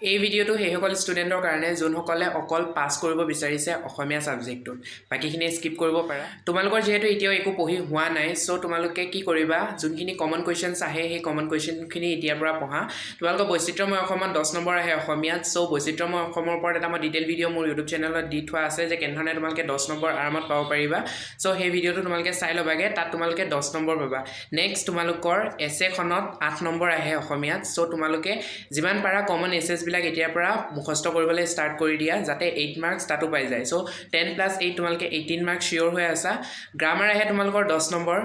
এই ভিডিঅ'টো সেইসকল ষ্টুডেণ্টৰ কাৰণে যোনসকলে অকল পাছ কৰিব বিচাৰিছে অসমীয়া ছাবজেক্টটোত বাকীখিনি স্কিপ কৰিব পাৰা তোমালোকৰ যেহেতু এতিয়াও একো পঢ়ি হোৱা নাই সো তোমালোকে কি কৰিবা যোনখিনি কমন কোৱেশ্চনছ আহে সেই কমন কোৱেশ্চনখিনি এতিয়াৰ পৰা পঢ়া তোমালোকৰ বৈচিত্ৰ্যময় অসমত 10 নম্বৰ আহে অসমীয়াত সো বৈচিত্ৰ্যময় অসমৰ ওপৰত এটা মই ডিটেইল ভিডিঅ' মোৰ ইউটিউব চেনেলত দি থোৱা আছে যে কেনেধৰণে তোমালোকে 10 নম্বৰ আৰামত পাব পাৰিবা সো সেই ভিডিঅ'টো তোমালোকে চাই ল'বাগে তাত তোমালোকে 10 নম্বৰ পাবা নেক্সট তোমালোকৰ এছেখনত 8 নম্বৰ আহে অসমীয়াত সো তোমালোকে যিমান পাৰা কমন এছেছ বিলাক এতিয়াৰ পৰা মুখস্থ কৰিবলৈ ষ্টাৰ্ট কৰি দিয়া যাতে 8 মাৰ্কছ তাতো পাই যায় সো 10 + 8 তোমালোকে 18 মাৰ্কছ শিওৰ হৈ আছা গ্ৰামাৰ আহে তোমালোকৰ 10 নম্বৰ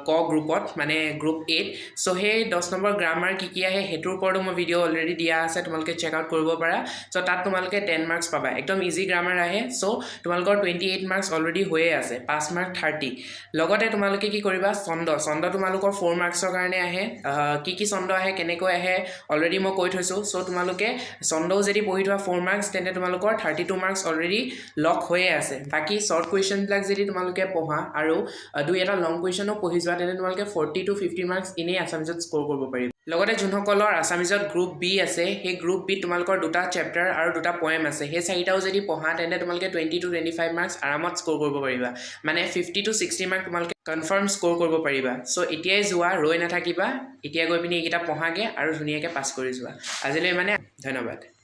ক গ্ৰুপত মানে গ্ৰুপ 8 সো সেই 10 নম্বৰ গ্ৰামাৰ কি আহে হেতুৰ ওপৰতো মই ভিডিঅ' অলৰেডি দিয়া আছে তোমালোকে চেক আউট কৰিব পাৰা সো তাত তোমালোকে 10 মাৰ্কছ পাবা একদম ইজি গ্ৰামাৰ আহে সো তোমালোকৰ 28 মাৰ্কছ অলৰেডি হৈয়ে আছে 5 মাৰ্ক 30 লগতে তোমালোকে কি কৰিবা ছন্দ তোমালোকৰ 4 মাৰ্কছৰ কাৰণে আহে কি ছন্দ আহে কেনেকৈ আহে অলৰেডি মই কৈ থৈছো সো তোমালোকে ছন্দও যদি পঢ়ি থোৱা 4 মাৰ্কছ তেন্তে তোমালোকৰ 32 মাৰ্কছ অলৰেডি লক হৈয়ে আছে বাকি শৰ্ট কুৱেশ্চনবিলাক যদি তোমালোকে পঢ়া আৰু দুই এটা লং কুৱেশ্চনো পঢ়ি যোৱা তেন্তে তোমালোকে 40 to 50 মাৰ্কছ ইনে আছামিজত স্ক'ৰ কৰিব পাৰিবা লগতে যোনসকলৰ আছামিজত গ্ৰুপ বি আছে সেই গ্ৰুপ বি তোমালোকৰ দুটা চেপ্টাৰ আৰু দুটা পয়েম আছে সেই চাৰিটাও যদি পঢ়া তেন্তে তোমালোকে 20 to 25 মাৰ্কছ আৰামত স্ক'ৰ কৰিব পাৰিবা মানে 50 to 60 মাৰ্ক তোমালোকে কনফাৰ্ম স্ক'ৰ কৰিব পাৰিবা সো এতিয়াই যোৱা ৰৈ নাথাকিবা এতিয়া গৈ পিনি এইকেইটা পঢ়াগে আৰু ধুনীয়াকৈ পাছ কৰি যোৱা আজিলৈ মানে ধন্যবাদ